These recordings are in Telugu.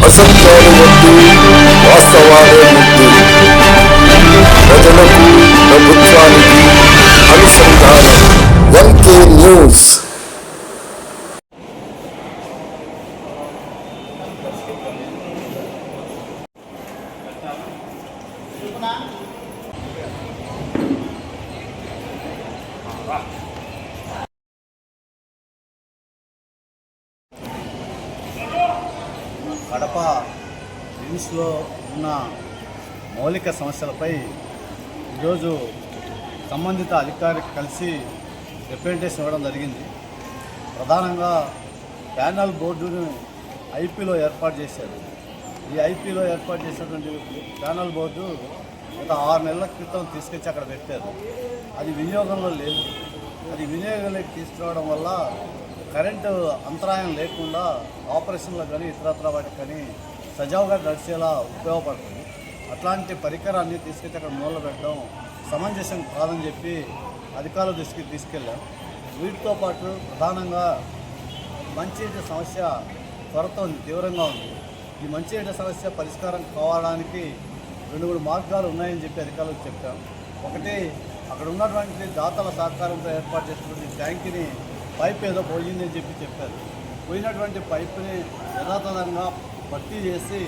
అసత్యాలు వద్దు, వాస్తవాలే ముద్దు. ప్రజలకు, ప్రభుత్వానికి అనుసంధానం. MK news. కడప రిమ్స్లో ఉన్న మౌలిక సమస్యలపై ఈరోజు సంబంధిత అధికారికి కలిసి రిప్రజెంటేషన్ ఇవ్వడం జరిగింది. ప్రధానంగా ప్యానల్ బోర్డును ఐపీలో ఏర్పాటు చేశారు. ఈ ఐపీలో ఏర్పాటు చేసినటువంటి ప్యానల్ బోర్డు గత 6 నెలల క్రితం తీసుకొచ్చి అక్కడ పెట్టారు. అది వినియోగంలో లేదు. అది వినియోగంలోకి తీసుకురావడం వల్ల కరెంటు అంతరాయం లేకుండా ఆపరేషన్లకు కానీ ఇతరత్ర వాటికి కానీ సజావుగా నడిచేలా ఉపయోగపడుతుంది. అట్లాంటి పరికరాన్ని తీసుకొచ్చి అక్కడ మూల పెట్టడం సమంజసం కాదని చెప్పి అధికారుల దృష్టికి తీసుకెళ్ళాం. వీటితో పాటు ప్రధానంగా మంచినీటి సమస్య త్వరతో తీవ్రంగా ఉంది. ఈ మంచినీటి సమస్య పరిష్కారం కావడానికి 2-3 మార్గాలు ఉన్నాయని చెప్పి అధికారులకు చెప్పాం. ఒకటి, అక్కడ ఉన్నటువంటి దాతల సహకారంతో ఏర్పాటు చేసినటువంటి ట్యాంకుని పైప్ ఏదో పోయిందని చెప్పారు. పోయినటువంటి పైపుని యథాతథంగా భర్తీ చేసి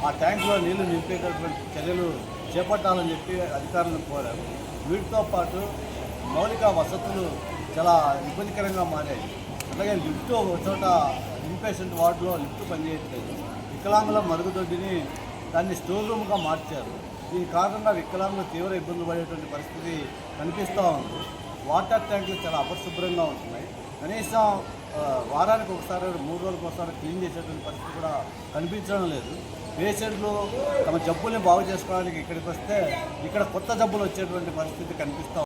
ఆ ట్యాంకులో నీళ్లు నింపేటటువంటి చర్యలు చేపట్టాలని చెప్పి అధికారులను కోరారు. వీటితో పాటు మౌలిక వసతులు చాలా ఇబ్బందికరంగా మారాయి. అలాగే లిఫ్ట్ ఒక చోట ఇన్పేషెంట్ వార్డులో లిఫ్ట్ పనిచేయట్లేదు. వికలాంగుల మరుగుదొడ్డిని దాన్ని స్టోర్ రూమ్గా మార్చారు. దీని కారణంగా వికలాంగులు తీవ్ర ఇబ్బందులు పడేటువంటి పరిస్థితి కనిపిస్తూ ఉంది. వాటర్ ట్యాంకులు చాలా అపరిశుభ్రంగా ఉంటున్నాయి. కనీసం వారానికి ఒకసారి 3 రోజులకు ఒకసారి క్లీన్ చేసేటువంటి పరిస్థితి కూడా కనిపించడం లేదు. పేషెంట్లు తమ జబ్బుల్ని బాగు చేసుకోవడానికి ఇక్కడికి వస్తే ఇక్కడ కొత్త జబ్బులు వచ్చేటువంటి పరిస్థితి కనిపిస్తూ